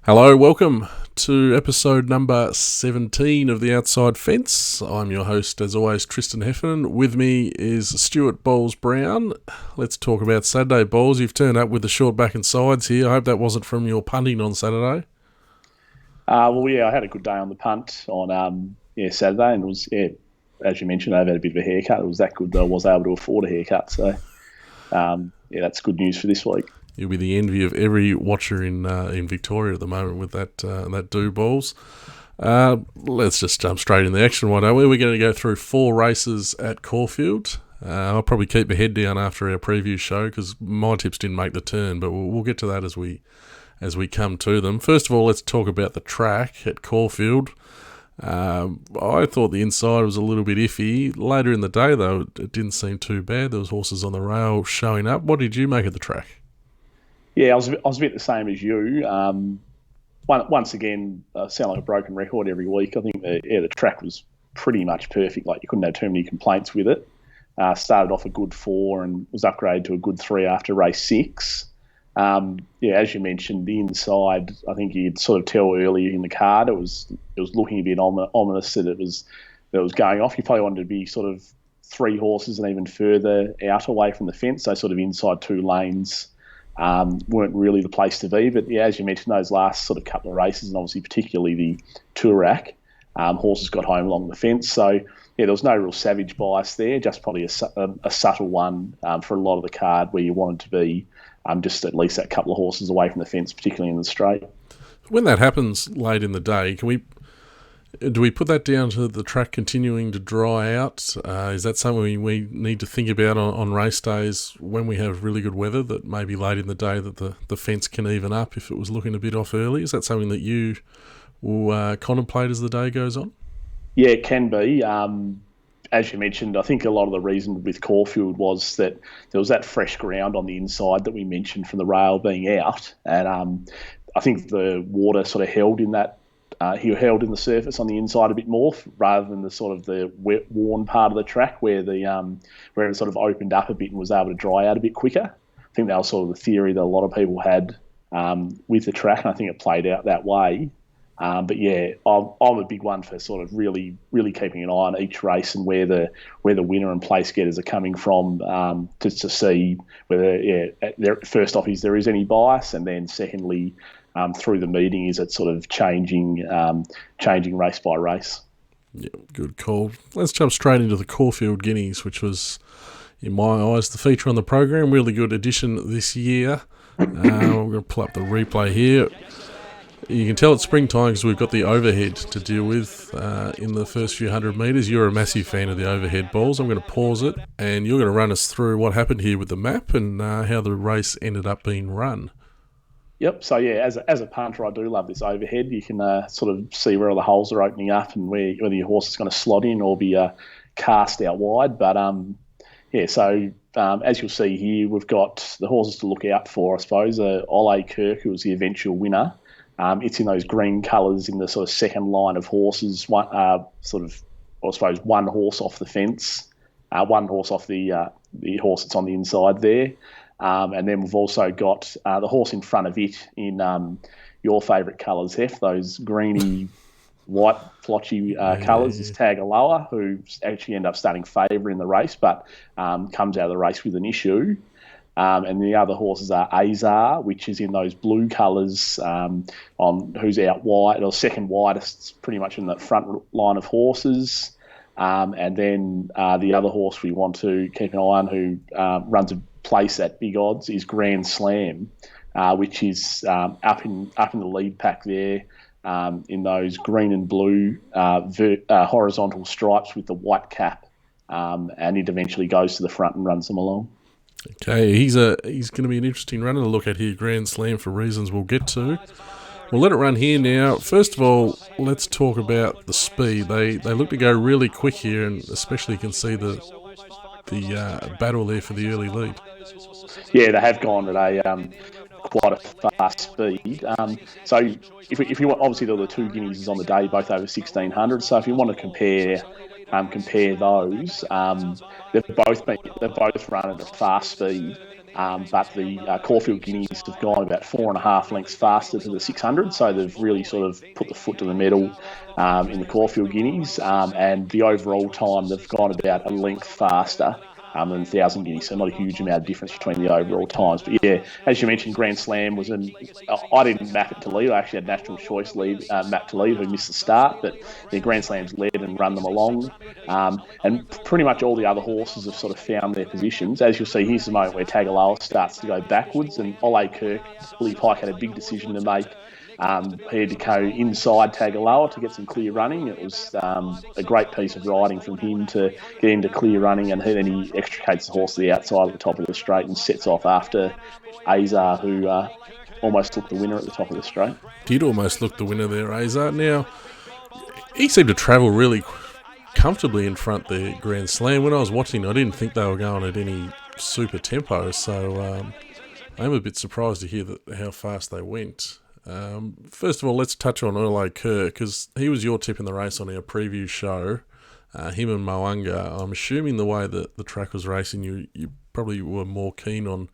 Hello, welcome to episode number 17 of The Outside Fence. I'm your host, as always, Tristan Heffernan. With me is Stewart Bowles-Brown. Let's talk about Saturday, Bowles. You've turned up with the short back and sides here. I hope that wasn't from your punting on Saturday. I had a good day on the punt on Saturday, and it was, as you mentioned, I've had a bit of a haircut. It was that good that I was able to afford a haircut. So, that's good news for this week. You'll be the envy of every watcher in Victoria at the moment with that do balls. Let's just jump straight in the action, why don't we? We're going to go through 4 races at Caulfield. I'll probably keep my head down after our preview show because my tips didn't make the turn, but we'll get to that as we come to them. First of all, let's talk about the track at Caulfield. I thought the inside was a little bit iffy. Later in the day, though, it didn't seem too bad. There was horses on the rail showing up. What did you make of the track? Yeah, I was a bit the same as you. Once again, I sound like a broken record every week. I think the track was pretty much perfect. Like, you couldn't have too many complaints with it. Started off a good 4 and was upgraded to a good 3 after race 6. As you mentioned, the inside, I think you'd sort of tell earlier in the card it was looking a bit ominous that it was going off. You probably wanted to be sort of 3 horses and even further out away from the fence, so sort of inside 2 lanes. Weren't really the place to be. But yeah, as you mentioned, those last sort of couple of races, and obviously particularly the Toorak, horses got home along the fence. So yeah, there was no real savage bias there, just probably a subtle one for a lot of the card where you wanted to be just at least that couple of horses away from the fence, particularly in the straight. When that happens late in the day, do we put that down to the track continuing to dry out? Is that something we need to think about on race days when we have really good weather, that maybe late in the day that the fence can even up if it was looking a bit off early? Is that something that you will contemplate as the day goes on? Yeah, it can be. As you mentioned, I think a lot of the reason with Caulfield was that there was that fresh ground on the inside that we mentioned from the rail being out. And I think the water sort of held in that. He held in the surface on the inside a bit more rather than the sort of the wet, worn part of the track where where it sort of opened up a bit and was able to dry out a bit quicker. I think that was sort of the theory that a lot of people had with the track, and I think it played out that way. But yeah, I'm a big one for sort of really, really keeping an eye on each race and where the winner and place getters are coming from, to see whether first off is there is any bias, and then secondly, through the meeting, is it sort of changing race by race? Yeah, good call. Let's jump straight into the Caulfield Guineas, which was, in my eyes, the feature on the program. Really good addition this year. We're going to pull up the replay here. You can tell it's springtime because we've got the overhead to deal with in the first few 100 metres. You're a massive fan of the overhead balls. I'm going to pause it, and you're going to run us through what happened here with the map and how the race ended up being run. Yep. So yeah, as a punter, I do love this overhead. You can sort of see where all the holes are opening up and whether your horse is going to slot in or be cast out wide. But so as you'll see here, we've got the horses to look out for, I suppose. Ole Kirk, who was the eventual winner. It's in those green colours in the sort of second line of horses. One horse off the fence, one horse off the horse that's on the inside there. And then we've also got the horse in front of it in your favourite colours, Hef, those greeny, white, flotchy colours, is Tagaloa, who actually ended up starting favourite in the race, but comes out of the race with an issue. And the other horses are Azar, which is in those blue colours, who's out wide, or second widest, pretty much in the front line of horses. And then the other horse we want to keep an eye on, who runs a place at big odds, is Grand Slam, which is up in the lead pack there, in those green and blue horizontal stripes with the white cap, and it eventually goes to the front and runs them along. Okay, he's going to be an interesting runner to look at here, Grand Slam, for reasons we'll get to. We'll let it run here now. First of all, let's talk about the speed. They look to go really quick here, and especially you can see the battle there for the early lead. Yeah, they have gone at quite a fast speed. So if you want, obviously there were the 2 Guineas on the day, both over 1,600. So if you want to compare those, they've both run at a fast speed. But the Caulfield Guineas have gone about 4.5 lengths faster to the 600, so they've really sort of put the foot to the metal in the Caulfield Guineas, and the overall time they've gone about a length faster than 1,000 Guineas, so not a huge amount of difference between the overall times. But yeah, as you mentioned, Grand Slam was I didn't map it to lead. I actually had National Choice lead, map to lead, who missed the start, but the Grand Slam's led and run them along. And pretty much all the other horses have sort of found their positions. As you'll see, here's the moment where Tagaloa starts to go backwards, and Ole Kirk, Willie Pike had a big decision to make. He had to go inside Tagaloa to get some clear running. It was a great piece of riding from him to get into clear running, and then he extricates the horse to the outside at the top of the straight and sets off after Azar, who almost took the winner at the top of the straight. Did almost look the winner there, Azar. Now, he seemed to travel really comfortably in front the Grand Slam. When I was watching, I didn't think they were going at any super tempo, so I'm a bit surprised to hear how fast they went. First of all, let's touch on Ole Kirk, because he was your tip in the race on our preview show. Him and Moanga. I'm assuming the way that the track was racing, you probably were more keen on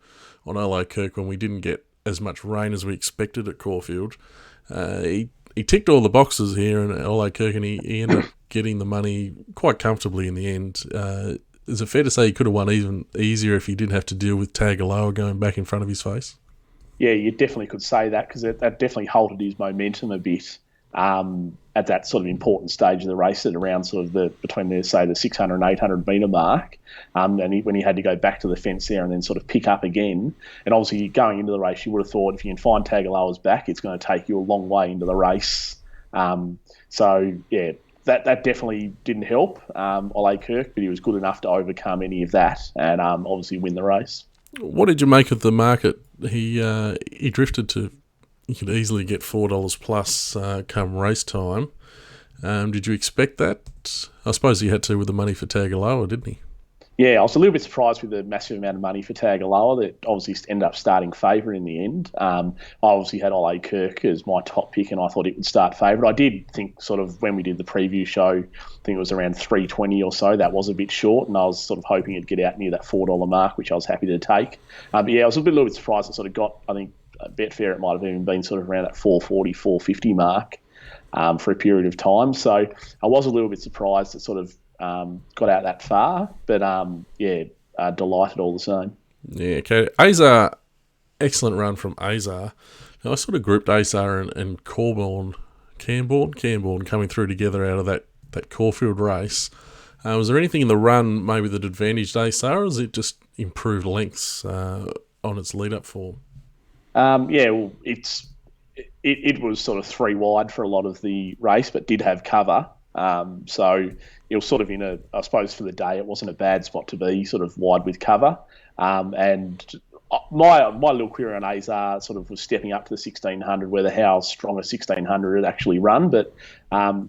Ole Kirk when we didn't get as much rain as we expected at Caulfield. He ticked all the boxes here, and Ole Kirk, and he ended up getting the money quite comfortably in the end. Is it fair to say he could have won even easier if he didn't have to deal with Tagaloa going back in front of his face? Yeah, you definitely could say that, because that definitely halted his momentum a bit at that sort of important stage of the race, at around sort of between the 600 and 800 metre mark, when he had to go back to the fence there and then sort of pick up again. And obviously going into the race, you would have thought if you can find Tagaloa's back, it's going to take you a long way into the race. So yeah, that definitely didn't help Ole Kirk, but he was good enough to overcome any of that and obviously win the race. What did you make of the market? He drifted to, you could easily get $4 plus come race time. Did you expect that? I suppose he had to with the money for Tagaloa, didn't he? Yeah, I was a little bit surprised with the massive amount of money for Tagaloa that obviously ended up starting favourite in the end. I obviously had Ole Kirk as my top pick, and I thought it would start favourite. I did think sort of when we did the preview show, I think it was around 320 or so. That was a bit short, and I was sort of hoping it'd get out near that $4 mark, which I was happy to take. But yeah, I was a little bit surprised it sort of got, I think, Betfair, it might have even been sort of around that 440, 450 mark for a period of time. So I was a little bit surprised it sort of got out that far, but delighted all the same. Yeah, okay. Azar, excellent run from Azar. Now, I sort of grouped Azar and Camborne coming through together out of that Caulfield race. Was there anything in the run maybe that advantaged Azar, or is it just improved lengths on its lead-up form? Well, it was sort of 3 wide for a lot of the race, but did have cover. So it was sort of I suppose for the day, it wasn't a bad spot to be sort of wide with cover. And my little query on Azar sort of was stepping up to the 1600, whether how strong a 1600 it actually run. But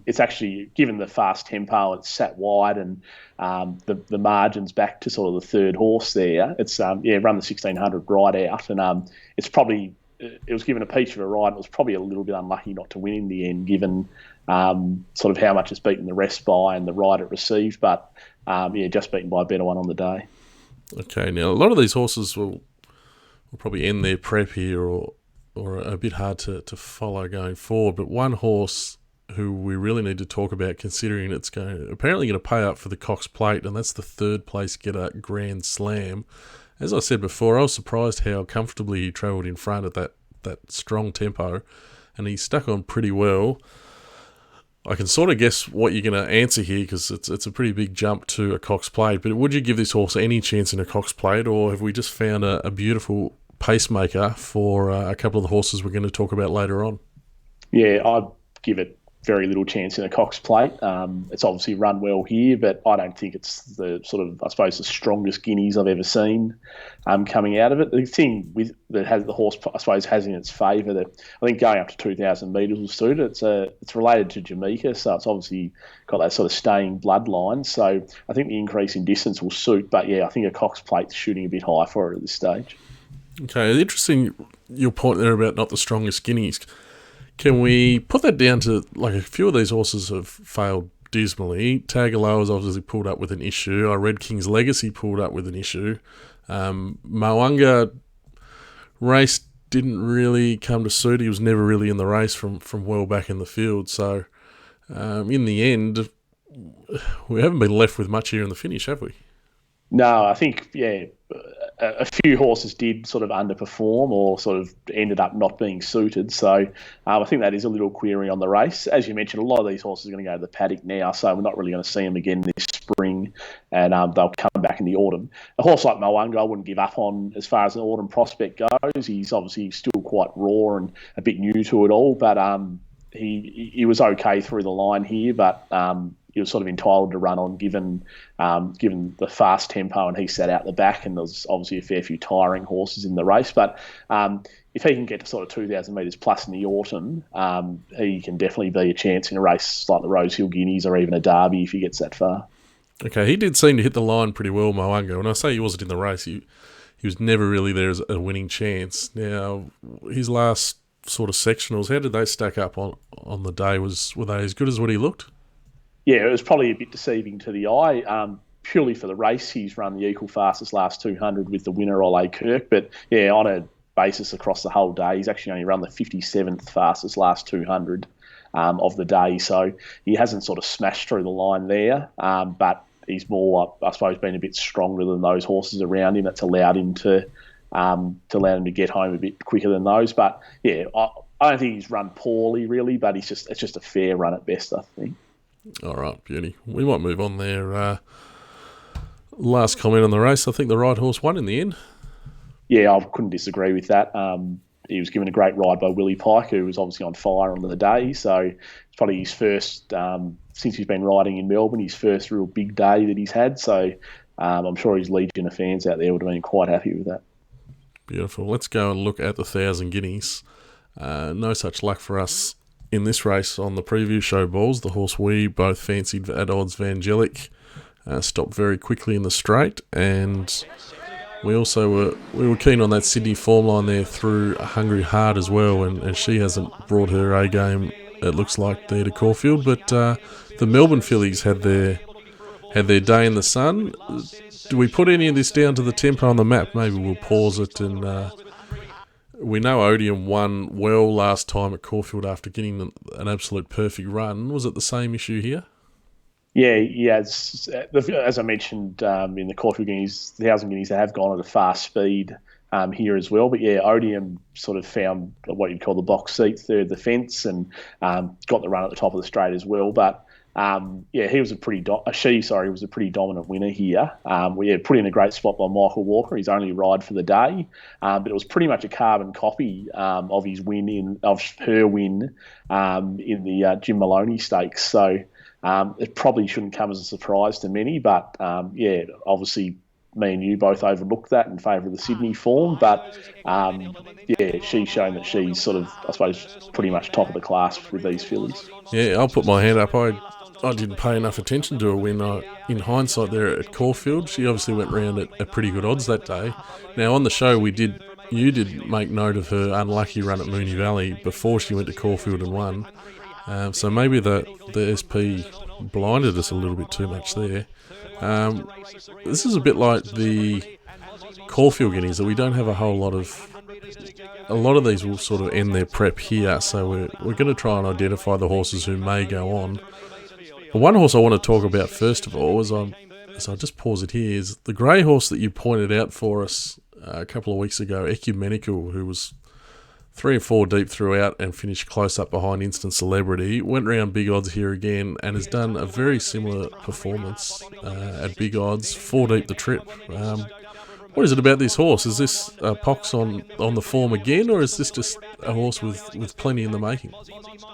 it's actually, given the fast tempo, it's sat wide, and the margins back to sort of the third horse there. It's run the 1600 right out, and it was given a peach of a ride. It was probably a little bit unlucky not to win in the end, given sort of how much it's beaten the rest by and the ride it received. But just beaten by a better one on the day. Okay, now a lot of these horses will probably end their prep here, or a bit hard to follow going forward. But one horse who we really need to talk about, considering it's apparently going to pay up for the Cox Plate, and that's the third place getter, Grand Slam. As I said before, I was surprised how comfortably he travelled in front at that strong tempo, and he stuck on pretty well. I can sort of guess what you're going to answer here, because it's a pretty big jump to a Cox Plate. But would you give this horse any chance in a Cox Plate, or have we just found a beautiful pacemaker for a couple of the horses we're going to talk about later on? Yeah, I'd give it very little chance in a Cox Plate. It's obviously run well here, but I don't think it's the sort of, I suppose, the strongest Guineas I've ever seen coming out of it. The thing that has the horse, I suppose, has in its favour that I think going up to 2,000 metres will suit it. It's related to Jamaica, so it's obviously got that sort of staying bloodline. So I think the increase in distance will suit, but yeah, I think a Cox Plate's shooting a bit high for it at this stage. Okay, interesting your point there about not the strongest Guineas. Can we put that down to, like, a few of these horses have failed dismally? Tagaloa's obviously pulled up with an issue. I read King's Legacy pulled up with an issue. Moanga race didn't really come to suit. He was never really in the race from well back in the field. So in the end, we haven't been left with much here in the finish, have we? No, I think, a few horses did sort of underperform or sort of ended up not being suited. So I think that is a little query on the race. As you mentioned, a lot of these horses are going to go to the paddock now, so we're not really going to see them again this spring, and they'll come back in the autumn. A horse like Moanga, I wouldn't give up on as far as an autumn prospect goes. He's obviously still quite raw and a bit new to it all, but he was okay through the line here, but he was sort of entitled to run on given the fast tempo, and he sat out the back, and there was obviously a fair few tiring horses in the race. But if he can get to sort of 2,000 metres plus in the autumn, he can definitely be a chance in a race like the Rosehill Guineas or even a Derby if he gets that far. Okay, he did seem to hit the line pretty well, Moanga. When I say he wasn't in the race, he was never really there as a winning chance. Now, his last sort of sectionals, how did they stack up on the day? Were they as good as what he looked? Yeah, it was probably a bit deceiving to the eye. Purely for the race, he's run the equal fastest last 200 with the winner, Ole Kirk. But, yeah, on a basis across the whole day, he's actually only run the 57th fastest last 200 of the day. So he hasn't sort of smashed through the line there. But he's more, I suppose, been a bit stronger than those horses around him. That's allowed him to get home a bit quicker than those. But, yeah, I don't think he's run poorly, really, but it's just a fair run at best, I think. All right, beauty. We might move on there. Last comment on the race. I think the right horse won in the end. Yeah, I couldn't disagree with that. He was given a great ride by Willie Pike, who was obviously on fire on the day. So it's probably his first, since he's been riding in Melbourne, his first real big day that he's had. So I'm sure his legion of fans out there would have been quite happy with that. Beautiful. Let's go and look at the Thousand Guineas. No such luck for us in this race on the preview show, Balls. The horse we both fancied at odds, Vangelic, stopped very quickly in the straight, and we also were keen on that Sydney form line there through Hungry Heart as well, and she hasn't brought her A game, it looks like, there to Caulfield. But the Melbourne fillies had their day in the sun. Do we put any of this down to the tempo on the map? Maybe we'll pause it and. We know Odeum won well last time at Caulfield after getting an absolute perfect run. Was it the same issue here? Yeah. As I mentioned in the Caulfield Guineas, the Thousand Guineas, they have gone at a fast speed here as well. But yeah, Odeum sort of found what you'd call the box seat, third the fence, and got the run at the top of the straight as well. But he was was a pretty dominant winner here. We put in a great spot by Michael Walker, his only ride for the day, but it was pretty much a carbon copy of her win in the Jim Maloney Stakes. So it probably shouldn't come as a surprise to many, but obviously me and you both overlooked that in favour of the Sydney form. But she's shown that she's sort of, I suppose, pretty much top of the class with these fillies. Yeah, I'll put my hand up. I didn't pay enough attention to her win in hindsight there at Caulfield. She obviously went round at pretty good odds that day. Now on the show you did make note of her unlucky run at Moonee Valley before she went to Caulfield and won. So maybe the SP blinded us a little bit too much there. This is a bit like the Caulfield Guineas, that we don't have a lot of these will sort of end their prep here, so we're going to try and identify the horses who may go on. But one horse I want to talk about first of all, as I just pause it here, is the grey horse that you pointed out for us a couple of weeks ago, Ecumenical, who was 3 or 4 deep throughout and finished close up behind Instant Celebrity. Went round big odds here again and has done a very similar performance at big odds, 4 deep the trip. What is it about this horse? Is this a pox on the form again, or is this just a horse with plenty in the making?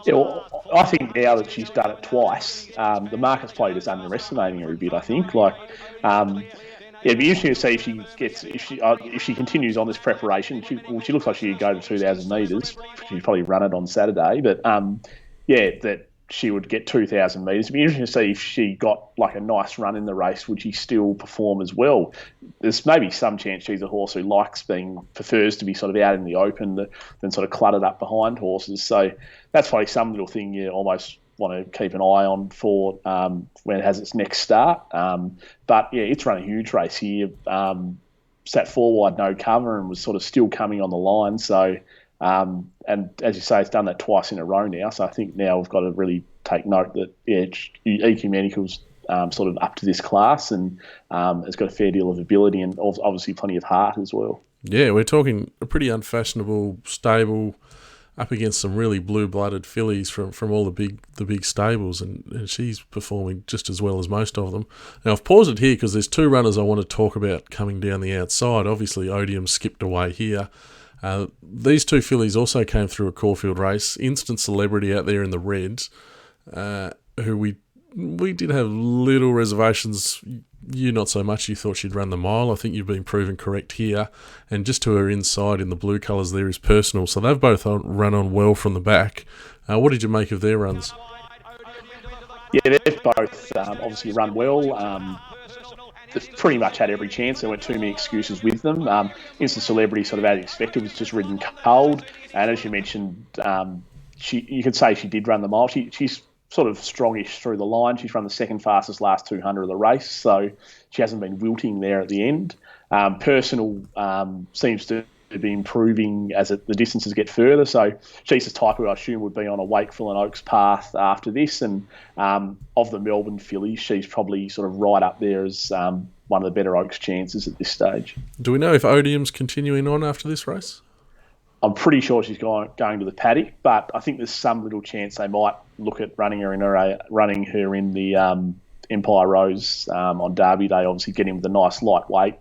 Yeah, well, I think now that she's done it twice, the market's probably just underestimating her a bit. I think, it'd be interesting to see if she continues on this preparation. She looks like she could go to 2,000 metres. She'd probably run it on Saturday, but that she would get 2,000 metres. It'd be interesting to see if she got like a nice run in the race, would she still perform as well? There's maybe some chance she's a horse who prefers to be sort of out in the open than sort of cluttered up behind horses. So that's probably some little thing you almost want to keep an eye on for when it has its next start. But yeah, it's run a huge race here. sat 4 wide, no cover, and was sort of still coming on the line. So, and as you say, it's done that twice in a row now. So I think now we've got to really take note that Ecumenical's sort of up to this class and has got a fair deal of ability and obviously plenty of heart as well. Yeah, we're talking a pretty unfashionable stable up against some really blue-blooded fillies from all the big stables, and she's performing just as well as most of them. Now, I've paused it here because there's 2 runners I want to talk about coming down the outside. Obviously, Odeum skipped away here. These 2 fillies also came through a Caulfield race. Instant Celebrity out there in the reds, who we did have little reservations. You not so much. You thought she'd run the mile. I think you've been proven correct here. And just to her inside in the blue colours there is Personal. So they've both run on well from the back. What did you make of their runs? Yeah, they've both obviously run well. They've pretty much had every chance. There weren't too many excuses with them. Instant Celebrity, sort of as expected, was just ridden cold. And as you mentioned, you could say she did run the mile. She's sort of strongish through the line. She's run the second fastest last 200 of the race, so she hasn't been wilting there at the end. Personal seems to be improving as the distances get further, so she's the type who I assume would be on a Wakeful and Oaks path after this, and of the Melbourne fillies, she's probably sort of right up there as one of the better Oaks chances at this stage. Do we know if Odeum's continuing on after this race? I'm pretty sure she's going to the paddock, but I think there's some little chance they might look at running her in the Empire Rose on Derby Day. Obviously, get him with a nice lightweight,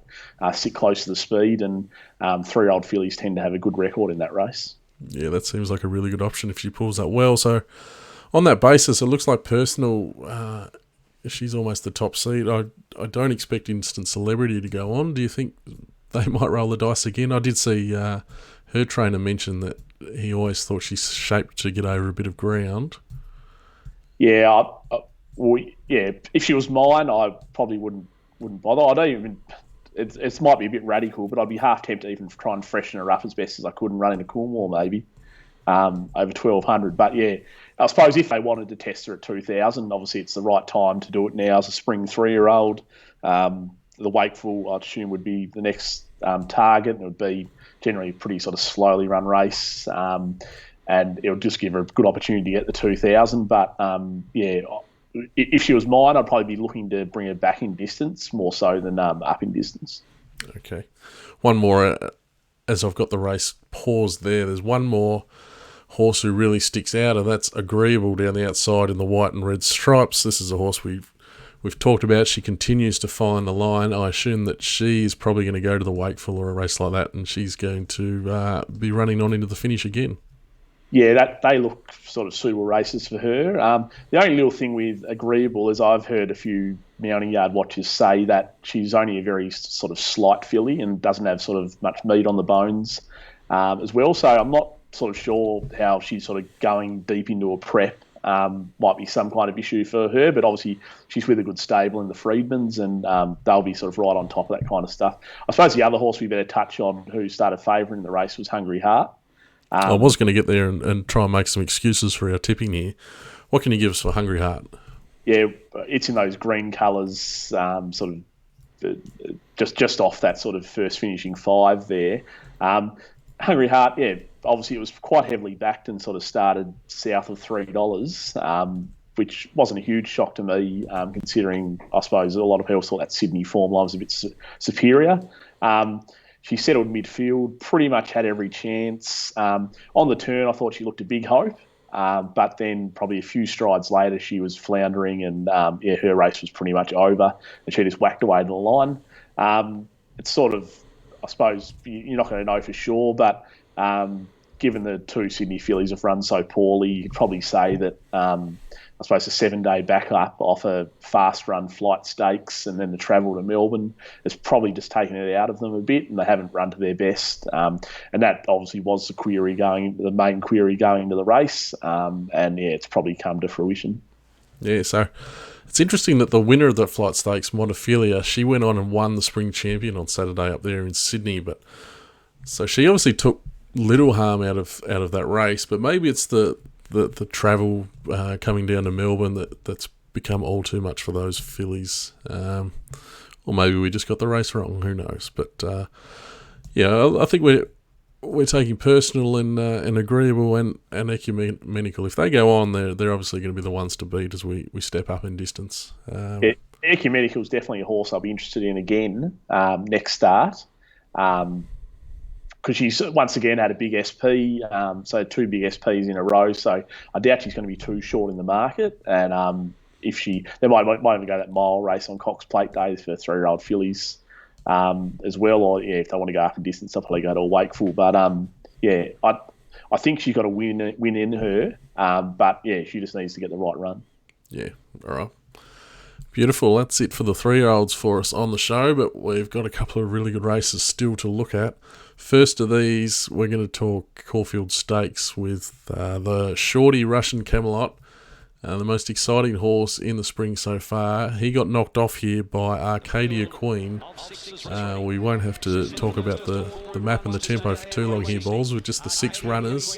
sit close to the speed, and 3-year-old fillies tend to have a good record in that race. Yeah, that seems like a really good option if she pulls that well. So, on that basis, it looks like Personal. She's almost the top seed. I don't expect Instant Celebrity to go on. Do you think they might roll the dice again? I did see her trainer mention that he always thought she's shaped to get over a bit of ground. Yeah, if she was mine, I probably wouldn't bother. I don't even. It might be a bit radical, but I'd be half tempted to even try and freshen her up as best as I could and run into Cornwall maybe over 1,200. But yeah, I suppose if they wanted to test her at 2,000, obviously it's the right time to do it now as a spring 3-year-old. The Wakeful, I'd assume, would be the next target. It would be generally a pretty sort of slowly run race, and it'll just give her a good opportunity to get the 2,000. But if she was mine, I'd probably be looking to bring her back in distance more so than up in distance. Okay. One more, as I've got the race paused there, there's one more horse who really sticks out, and that's Agreeable down the outside in the white and red stripes. This is a horse we've talked about. She continues to find the line. I assume that she's probably going to go to the Wakeful or a race like that, and she's going to be running on into the finish again. Yeah, they look sort of suitable races for her. The only little thing with Agreeable is I've heard a few mounting yard watchers say that she's only a very sort of slight filly and doesn't have sort of much meat on the bones as well. So I'm not sort of sure how she's sort of going deep into a prep. Might be some kind of issue for her, but obviously she's with a good stable in the Freedmans, and they'll be sort of right on top of that kind of stuff. I suppose the other horse we better touch on who started favouring the race was Hungry Heart. I was going to get there and try and make some excuses for our tipping here. What can you give us for Hungry Heart? Yeah, it's in those green colours, sort of just off that sort of first finishing 5 there. Hungry Heart, yeah, obviously it was quite heavily backed and sort of started south of $3, which wasn't a huge shock to me, considering I suppose a lot of people thought that Sydney form line was a bit superior. She settled midfield, pretty much had every chance. On the turn, I thought she looked a big hope, but then probably a few strides later, she was floundering, and her race was pretty much over, and she just whacked away to the line. It's sort of, I suppose, you're not going to know for sure, but given the 2 Sydney fillies have run so poorly, you could probably say that I suppose a 7-day backup off a fast run Flight Stakes and then the travel to Melbourne has probably just taken it out of them a bit, and they haven't run to their best. And that obviously was the main query going into the race. And yeah, it's probably come to fruition. Yeah, so it's interesting that the winner of that Flight Stakes, Montefilia, she went on and won the Spring Champion on Saturday up there in Sydney. But so she obviously took little harm out of that race, but maybe it's the travel coming down to Melbourne that's become all too much for those fillies. Or maybe we just got the race wrong. Who knows? But I think we're taking personal and agreeable and ecumenical. If they go on, they're obviously going to be the ones to beat as we step up in distance. Ecumenical is definitely a horse I'll be interested in again next start. Because she's once again had a big SP, so 2 big SPs in a row. So I doubt she's going to be too short in the market. And they might even go that mile race on Cox Plate Days for 3-year-old fillies as well. Or if they want to go up in distance, they'll probably go to a Wakeful. But I think she's got a win in her. But she just needs to get the right run. Yeah, all right. Beautiful. That's it for the 3-year-olds for us on the show, but we've got a couple of really good races still to look at. First of these, we're going to talk Caulfield Stakes with the shorty Russian Camelot, the most exciting horse in the spring so far. He got knocked off here by Arcadia Queen. We won't have to talk about the map and the tempo for too long here, Balls, with just the 6 runners.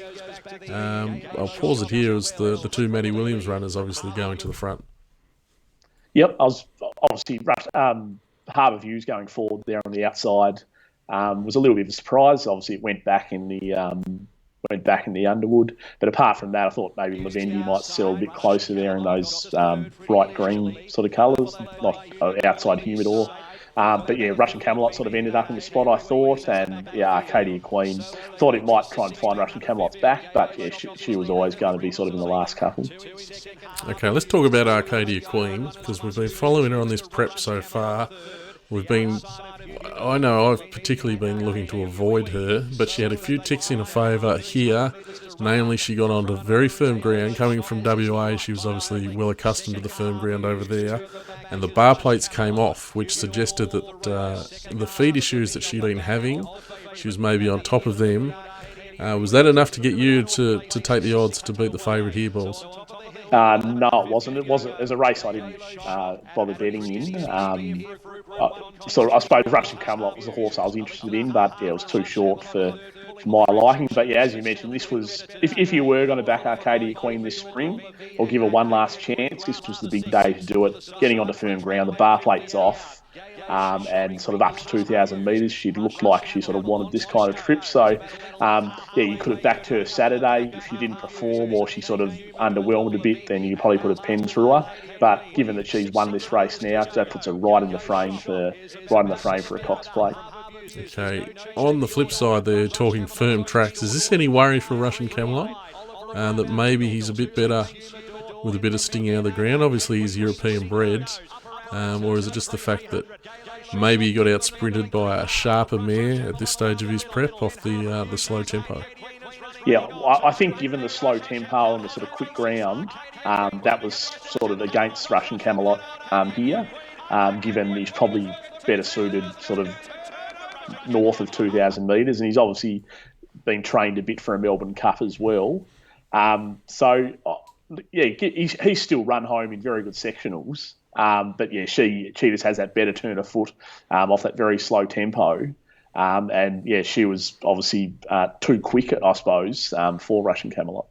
I'll pause it here as the 2 Matty Williams runners obviously going to the front. Yep, I was obviously Harbour View's going forward there on the outside. Was a little bit of a surprise. Obviously, it went back in the Underwood. But apart from that, I thought maybe Lavendi might settle a bit closer there in those bright green sort of colours, not outside Humidor. Russian Camelot sort of ended up in the spot, I thought, and Arcadia Queen thought it might try and find Russian Camelot's back, but she was always going to be sort of in the last couple. Okay, let's talk about Arcadia Queen, because we've been following her on this prep so far. I know I've particularly been looking to avoid her, but she had a few ticks in her favour here. Namely, she got onto very firm ground. Coming from WA, she was obviously well accustomed to the firm ground over there. And the bar plates came off, which suggested that the feed issues that she'd been having, she was maybe on top of them. Was that enough to get you to take the odds to beat the favourite here, Balls? No, it wasn't. It wasn't. As a race, I didn't bother betting in. I suppose Russian Camelot was the horse I was interested in, but it was too short for my liking. But as you mentioned, this was if you were going to back Arcadia Queen this spring or give her one last chance, this was the big day to do it. Getting onto firm ground, the bar plate's off. And sort of up to 2,000 metres, she looked like she sort of wanted this kind of trip. So, you could have backed her Saturday if she didn't perform or she sort of underwhelmed a bit. Then you could probably put a pen through her. But given that she's won this race now, that puts her right in the frame for a Cox Plate. Okay. On the flip side, they're talking firm tracks. Is this any worry for Russian Camelot? That maybe he's a bit better with a bit of sting out of the ground? Obviously, he's European bred. Or is it just the fact that maybe he got out sprinted by a sharper mare at this stage of his prep off the slow tempo? Yeah, I think given the slow tempo and the sort of quick ground, that was sort of against Russian Camelot here, given he's probably better suited sort of north of 2,000 metres, and he's obviously been trained a bit for a Melbourne Cup as well. He's still run home in very good sectionals. She just has that better turn of foot off that very slow tempo. She was obviously too quick, I suppose, for Russian Camelot.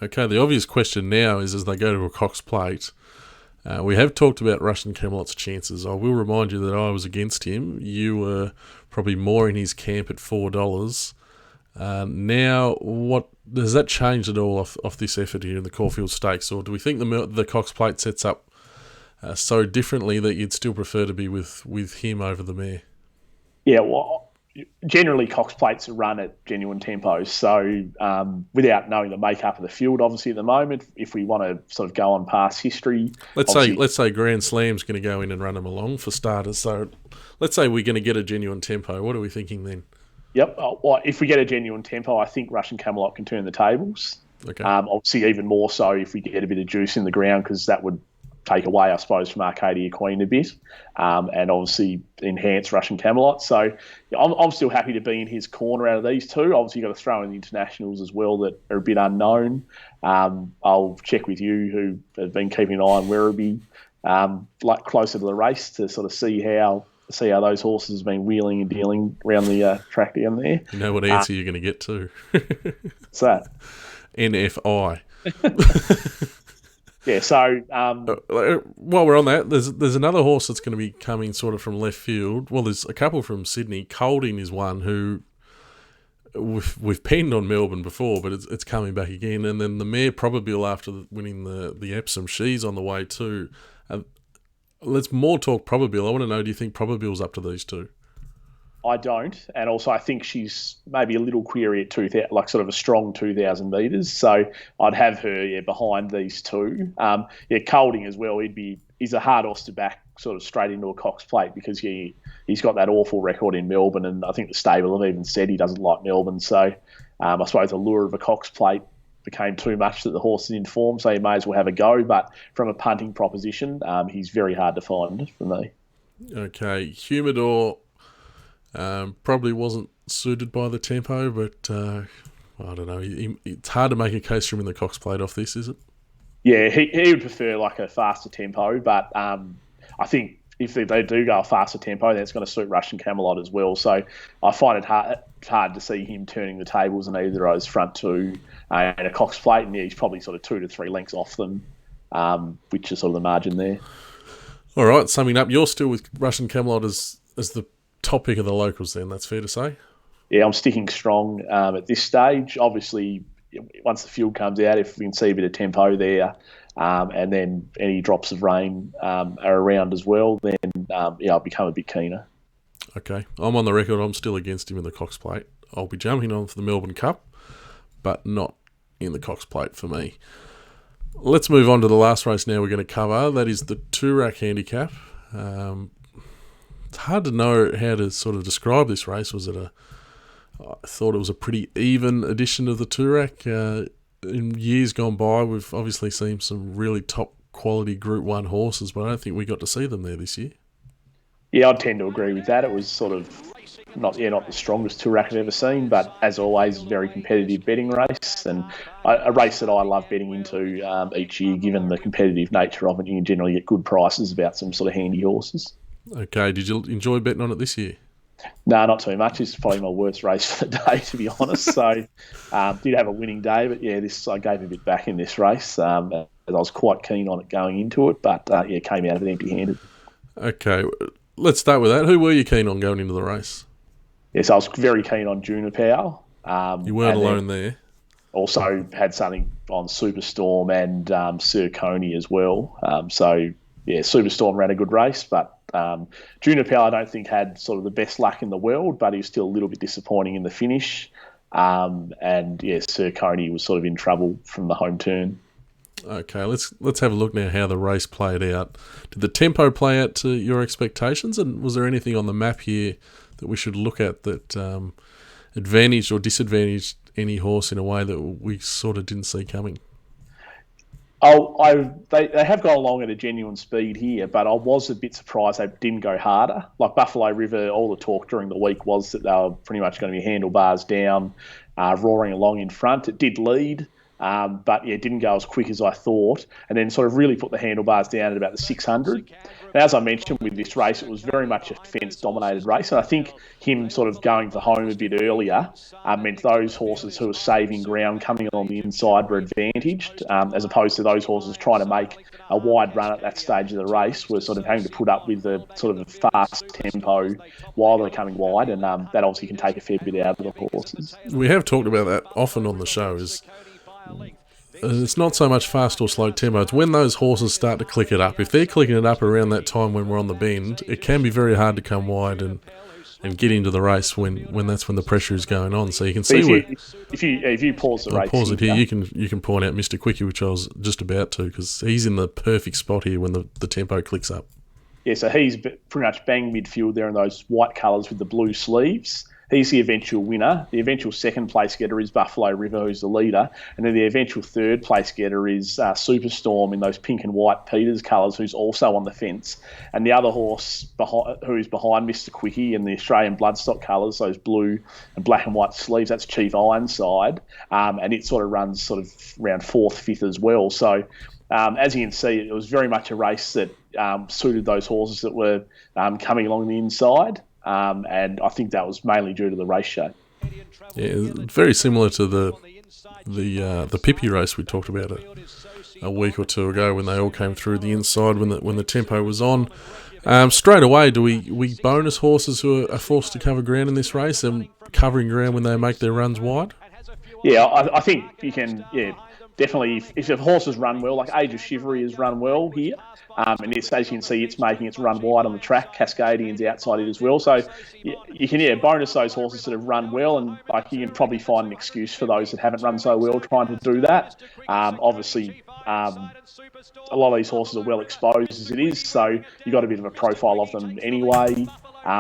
Okay, the obvious question now is as they go to a Cox Plate, we have talked about Russian Camelot's chances. I will remind you that I was against him. You were probably more in his camp at $4. Now, what does that change at all off this effort here in the Caulfield Stakes, or do we think the Cox Plate sets up so differently that you'd still prefer to be with him over the mare? Yeah, well, generally Cox Plates are run at genuine tempos. So without knowing the makeup of the field, obviously at the moment, if we want to sort of go on past history, let's say Grand Slam's going to go in and run them along for starters. So let's say we're going to get a genuine tempo. What are we thinking then? Yep. Well, if we get a genuine tempo, I think Russian Camelot can turn the tables. Okay. Obviously, even more so if we get a bit of juice in the ground, because that would take away, I suppose, from Arcadia Queen a bit, and obviously enhance Russian Camelot. So I'm still happy to be in his corner out of these two. Obviously, you've got to throw in the internationals as well that are a bit unknown. I'll check with you, who have been keeping an eye on Werribee, closer to the race to sort of see how those horses have been wheeling and dealing around the track down there. You know what answer you're going to get to? What's that? NFI. Yeah, so While we're on that, there's another horse that's going to be coming sort of from left field. Well, there's a couple from Sydney. Colding is one who we've penned on Melbourne before, but it's coming back again. And then the mare Probabile after winning the Epsom, she's on the way too. Let's more talk Probabile. I want to know, do you think Probabile's up to these two? I don't, and also I think she's maybe a little query at 2,000, like sort of a strong 2,000 metres. So I'd have her behind these two. Colding as well. He's a hard horse to back sort of straight into a Cox Plate because he's got that awful record in Melbourne, and I think the stable have even said he doesn't like Melbourne. So I suppose the lure of a Cox Plate became too much that the horse is in form, so he may as well have a go. But from a punting proposition, he's very hard to find for me. Okay, Humidor. Probably wasn't suited by the tempo, but I don't know. It's hard to make a case for him in the Cox Plate off this, is it? Yeah, he would prefer like a faster tempo, but I think if they do go a faster tempo, then it's going to suit Russian Camelot as well. So I find it hard to see him turning the tables in either of those front two and a Cox Plate, and he's probably sort of 2 to 3 lengths off them, which is sort of the margin there. All right, summing up, you're still with Russian Camelot as the top pick of the locals then, that's fair to say? Yeah, I'm sticking strong at this stage. Obviously, once the field comes out, if we can see a bit of tempo there and then any drops of rain are around as well, then I'll become a bit keener. Okay, I'm on the record. I'm still against him in the Cox Plate. I'll be jumping on for the Melbourne Cup, but not in the Cox Plate for me. Let's move on to the last race now we're going to cover. That is the Toorak Handicap. It's hard to know how to sort of describe this race. I thought it was a pretty even edition of the Toorak. In years gone by, we've obviously seen some really top quality Group 1 horses, but I don't think we got to see them there this year. Yeah, I'd tend to agree with that. It was sort of not the strongest Toorak I've ever seen, but as always, very competitive betting race, and a race that I love betting into each year, given the competitive nature of it. You can generally get good prices about some sort of handy horses. Okay, did you enjoy betting on it this year? No, not too much. It's probably my worst race for the day, to be honest. So, did have a winning day, but I gave a bit back in this race. I was quite keen on it going into it, but came out of it empty-handed. Okay, let's start with that. Who were you keen on going into the race? Yes, I was very keen on Juniper. You weren't alone there. Also had something on Superstorm and Sir Coney as well. Superstorm ran a good race, but Juniper I don't think had sort of the best luck in the world, but he was still a little bit disappointing in the finish. Sir Coney was sort of in trouble from the home turn. Okay, let's have a look now how the race played out. Did the tempo play out to your expectations, and was there anything on the map here that we should look at that advantaged or disadvantaged any horse in a way that we sort of didn't see coming? They have gone along at a genuine speed here, but I was a bit surprised they didn't go harder. Like Buffalo River, all the talk during the week was that they were pretty much going to be handlebars down, roaring along in front. It did lead, but it didn't go as quick as I thought, and then sort of really put the handlebars down at about the 600. And as I mentioned with this race, it was very much a fence-dominated race, and I think him sort of going for home a bit earlier meant those horses who were saving ground coming on the inside were advantaged, as opposed to those horses trying to make a wide run at that stage of the race were sort of having to put up with a sort of a fast tempo while they're coming wide, and that obviously can take a fair bit out of the horses. We have talked about that often on the show. It's not so much fast or slow tempo. It's when those horses start to click it up. If they're clicking it up around that time when we're on the bend, it can be very hard to come wide and get into the race when that's when the pressure is going on. So you can see if you pause the race, pause it here. You can point out Mr. Quickie, which I was just about to, because he's in the perfect spot here when the tempo clicks up. Yeah, so he's pretty much bang midfield there in those white colours with the blue sleeves. He's the eventual winner. The eventual second place getter is Buffalo River, who's the leader. And then the eventual third place getter is Superstorm in those pink and white Peters colours, who's also on the fence. And the other horse who's behind Mr. Quickie in the Australian bloodstock colours, those blue and black and white sleeves, that's Chief Ironside. And it sort of runs sort of around 4th, 5th as well. So as you can see, it was very much a race that suited those horses that were coming along the inside. And I think that was mainly due to the race shape. Yeah, very similar to the the Pippi race we talked about a week or two ago when they all came through the inside when the tempo was on. Straight away, do we bonus horses who are forced to cover ground in this race and covering ground when they make their runs wide? Yeah, I think you can, definitely. If the horses run well, like Age of Chivalry has run well here, and it's, as you can see, it's making its run wide on the track. Cascadian's outside it as well. So you can, bonus those horses that have run well, and like you can probably find an excuse for those that haven't run so well trying to do that. Obviously, a lot of these horses are well exposed as it is, so you've got a bit of a profile of them anyway.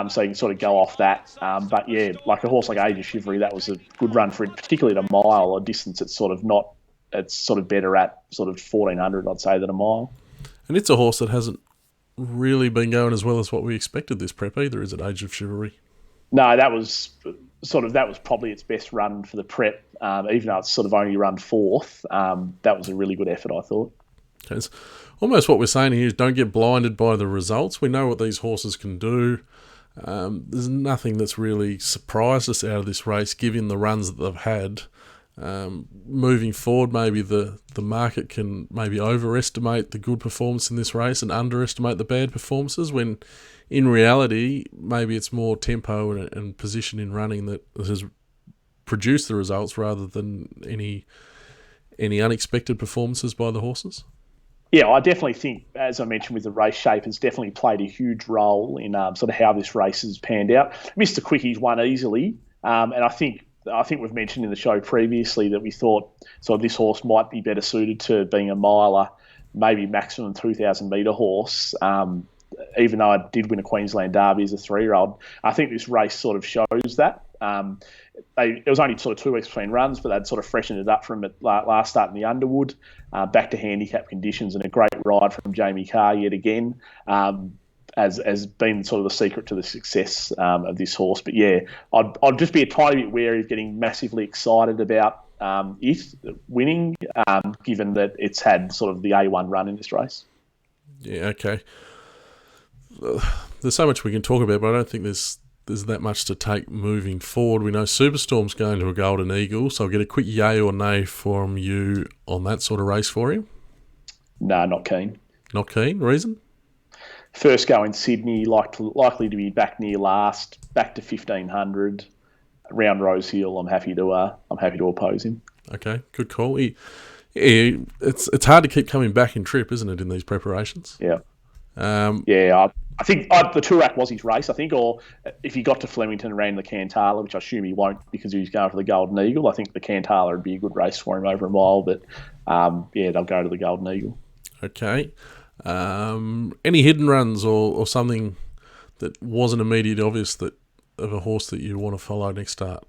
So you can sort of go off that. But yeah, like a horse like Age of Chivalry, that was a good run for it, particularly at a mile, a distance it's sort of better at sort of 1,400, I'd say, than a mile. And it's a horse that hasn't really been going as well as what we expected this prep either, is it, Age of Chivalry? No, that was probably its best run for the prep, even though it's sort of only run fourth. That was a really good effort, I thought. Okay, it's almost what we're saying here is don't get blinded by the results. We know what these horses can do. There's nothing that's really surprised us out of this race, given the runs that they've had. Moving forward, maybe the market can maybe overestimate the good performance in this race and underestimate the bad performances, when in reality maybe it's more tempo and position in running that has produced the results rather than any unexpected performances by the horses. Yeah, I definitely think, as I mentioned with the race shape, has definitely played a huge role in sort of how this race has panned out. Mr. Quickie's won easily, and I think we've mentioned in the show previously that we thought sort of this horse might be better suited to being a miler, maybe maximum 2,000 metre horse. Even though I did win a Queensland Derby as a 3-year-old, I think this race sort of shows that. It was only sort of 2 weeks between runs, but they'd sort of freshened it up from it last start in the Underwood, back to handicap conditions, and a great ride from Jamie Carr yet again, has been sort of the secret to the success of this horse. But yeah, I'd just be a tiny bit wary of getting massively excited about it winning, given that it's had sort of the A1 run in this race. Yeah, okay. There's so much we can talk about, but I don't think there's that much to take moving forward. We know Superstorm's going to a Golden Eagle, so I'll get a quick yay or nay from you on that sort of race for him. No, not keen. Not keen? Reason? First go in Sydney, likely to be back near last, back to 1,500, round Rose Hill. I'm happy to oppose him. Okay, good call. It's hard to keep coming back in trip, isn't it, in these preparations? Yeah. I think the Toorak was his race, I think, or if he got to Flemington and ran the Cantala, which I assume he won't because he's going for the Golden Eagle, I think the Cantala would be a good race for him over a mile, but they'll go to the Golden Eagle. Okay. Any hidden runs or something that wasn't immediately obvious of a horse that you want to follow next start?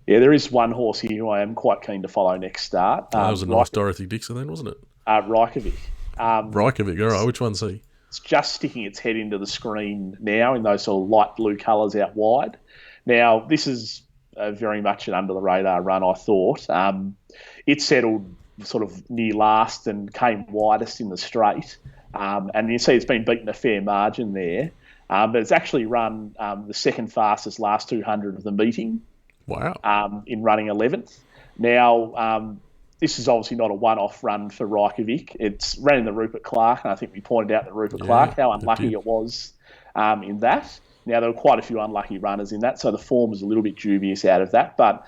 Yeah, there is one horse here who I am quite keen to follow next start. That was a nice Dorothy Dixon then, wasn't it? Reykjavik. Reykjavik, all right. Which one's he? It's just sticking its head into the screen now in those sort of light blue colours out wide. Now, this is very much an under-the-radar run, I thought. It settled sort of near last and came widest in the straight. And you see it's been beaten a fair margin there. But it's actually run the second fastest last 200 of the meeting. Wow. In running 11th. Now, this is obviously not a one-off run for Reykjavik. It's ran in the Rupert Clark, and I think we pointed out that Rupert Clark, how unlucky it was in that. Now, there were quite a few unlucky runners in that, so the form is a little bit dubious out of that, but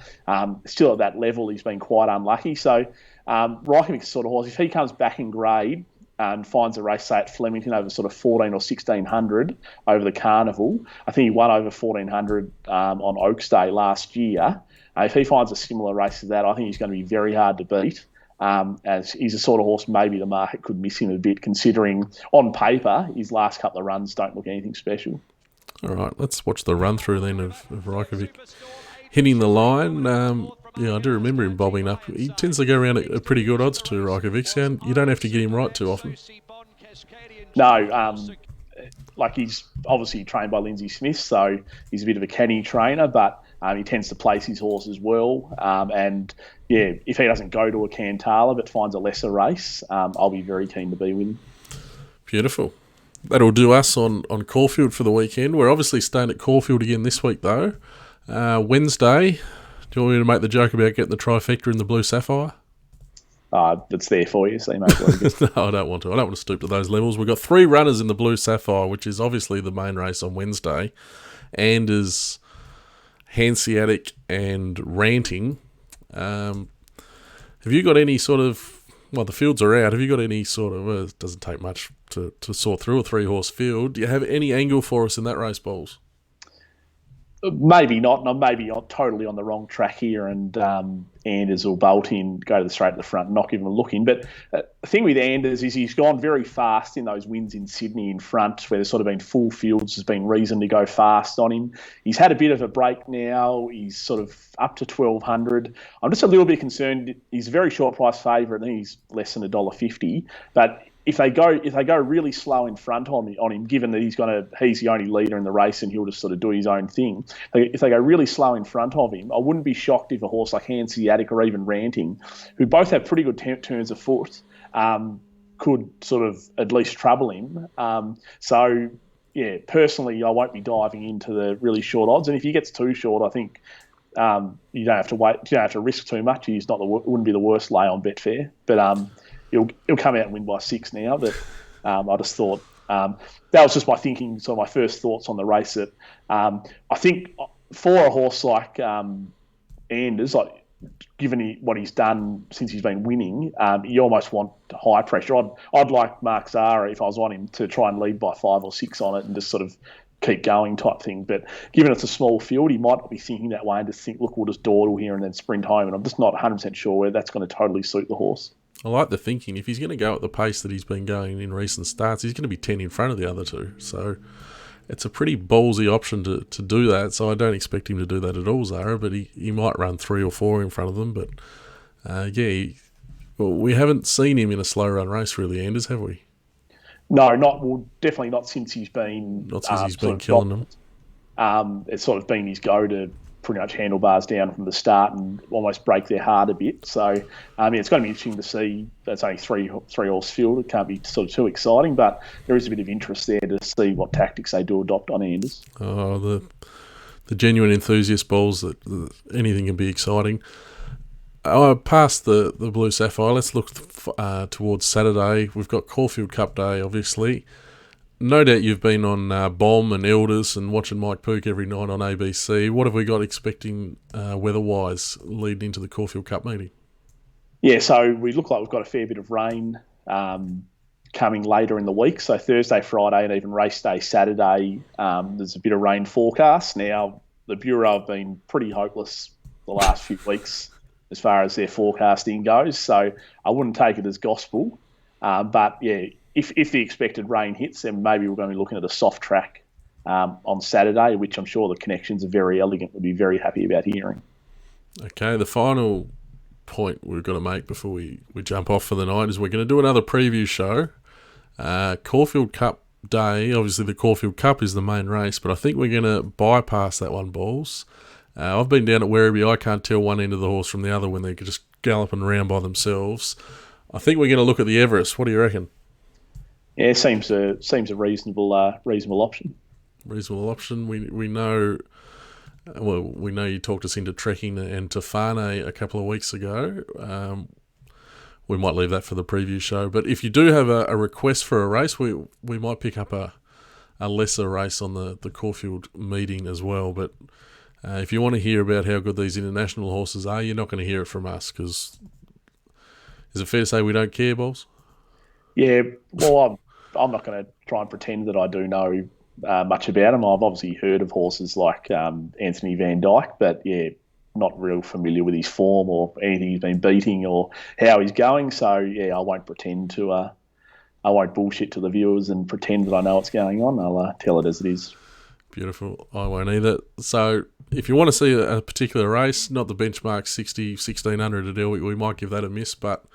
still at that level, he's been quite unlucky. So Reykjavik's sort of horse, if he comes back in grade and finds a race, say, at Flemington over sort of 1,400 or 1,600 over the Carnival, I think he won over 1,400 on Oaks Day last year. If he finds a similar race to that, I think he's going to be very hard to beat, as he's a sort of horse maybe the market could miss him a bit, considering on paper his last couple of runs don't look anything special. All right, let's watch the run-through then of Reykjavik hitting the line. I do remember him bobbing up. He tends to go around at pretty good odds to Reykjavik, so you don't have to get him right too often. No, he's obviously trained by Lindsay Smith, so he's a bit of a canny trainer, but he tends to place his horses well. If he doesn't go to a Cantala but finds a lesser race, I'll be very keen to be with him. Beautiful. That'll do us on Caulfield for the weekend. We're obviously staying at Caulfield again this week, though. Wednesday, Do you want me to make the joke about getting the trifecta in the Blue Sapphire? It's there for you, so you may as well get No, I don't want to. I don't want to stoop to those levels. We've got 3 runners in the Blue Sapphire, which is obviously the main race on Wednesday. Anders, Hanseatic, and Ranting. Have you got any sort of... Well, the fields are out. Have you got any sort of... it doesn't take much to sort through a 3-horse field. Do you have any angle for us in that race, Balls? Maybe not. And I'm maybe totally on the wrong track here, and Anders will bolt in, go straight to the front, not give him a look in. But the thing with Anders is he's gone very fast in those wins in Sydney in front, where there's sort of been full fields. There's been reason to go fast on him. He's had a bit of a break now. He's sort of up to 1,200. I'm just a little bit concerned. He's a very short price favourite. I think he's less than $1.50. But if they go really slow in front on him, given that he's the only leader in the race and he'll just sort of do his own thing. If they go really slow in front of him, I wouldn't be shocked if a horse like Hanseatic or even Ranting, who both have pretty good turns of foot, could sort of at least trouble him. So yeah, personally, I won't be diving into the really short odds. And if he gets too short, I think you don't have to wait. You don't have to risk too much. He's not wouldn't be the worst lay on Betfair, but He'll come out and win by 6 now, but I just thought that was just my thinking, so my first thoughts on the race. That I think for a horse like Anders, like given what he's done since he's been winning, you almost want high pressure. I'd like Mark Zahra, if I was on him, to try and lead by 5 or 6 on it and just sort of keep going type thing. But given it's a small field, he might not be thinking that way and just think, look, we'll just dawdle here and then sprint home. And I'm just not 100% sure where that's going to totally suit the horse. I like the thinking. If he's going to go at the pace that he's been going in recent starts, he's going to be 10 in front of the other 2. So it's a pretty ballsy option to do that. So I don't expect him to do that at all, Zara, but he might run 3 or 4 in front of them. But we haven't seen him in a slow run race really, Anders, have we? No, definitely not since he's been... Not since he's been killing them. It's sort of been his go to pretty much handlebars down from the start and almost break their heart a bit. So, it's going to be interesting to see. That's only three horse field. It can't be sort of too exciting, but there is a bit of interest there to see what tactics they do adopt on Anders. Oh, the genuine enthusiast balls that anything can be exciting. Past the Blue Sapphire, let's look towards Saturday. We've got Caulfield Cup Day, obviously. No doubt you've been on Bomb and Elders and watching Mike Pook every night on ABC. What have we got expecting weather-wise leading into the Caulfield Cup meeting? Yeah, so we look like we've got a fair bit of rain coming later in the week. So Thursday, Friday, and even race day Saturday, there's a bit of rain forecast. Now, the Bureau have been pretty hopeless the last few weeks as far as their forecasting goes. So I wouldn't take it as gospel. But, yeah, if the expected rain hits, then maybe we're going to be looking at a soft track on Saturday, which I'm sure the connections are very elegant. We'd be very happy about hearing. Okay, the final point we've got to make before we jump off for the night is we're going to do another preview show. Caulfield Cup Day, obviously the Caulfield Cup is the main race, but I think we're going to bypass that one, Balls. I've been down at Werribee. I can't tell one end of the horse from the other when they're just galloping around by themselves. I think we're going to look at the Everest. What do you reckon? Yeah, seems a reasonable option. Reasonable option. We know. Well, we know you talked us into trekking and to Fane a couple of weeks ago. We might leave that for the preview show. But if you do have a request for a race, we might pick up a lesser race on the Caulfield meeting as well. But if you want to hear about how good these international horses are, you're not going to hear it from us because is it fair to say we don't care, Balls? Yeah, well, I'm not going to try and pretend that I do know much about him. I've obviously heard of horses like Anthony Van Dyke, but yeah, not real familiar with his form or anything he's been beating or how he's going. So yeah, I won't pretend to. I won't bullshit to the viewers and pretend that I know what's going on. I'll tell it as it is. Beautiful. I won't either. So if you want to see a particular race, not the benchmark 60, 1600 a deal, we might give that a miss, but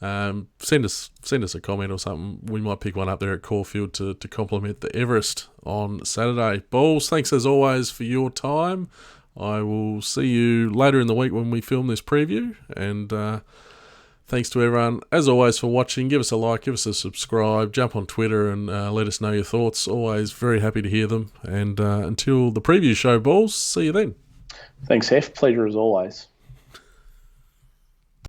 send us a comment or something. We might pick one up there at Caulfield to complement the Everest on Saturday. Balls, thanks as always for your time. I will see you later in the week when we film this preview. And thanks to everyone, as always, for watching. Give us a like, give us a subscribe, jump on Twitter and let us know your thoughts. Always very happy to hear them. And until the preview show, Balls, see you then. Thanks, Hef. Pleasure as always.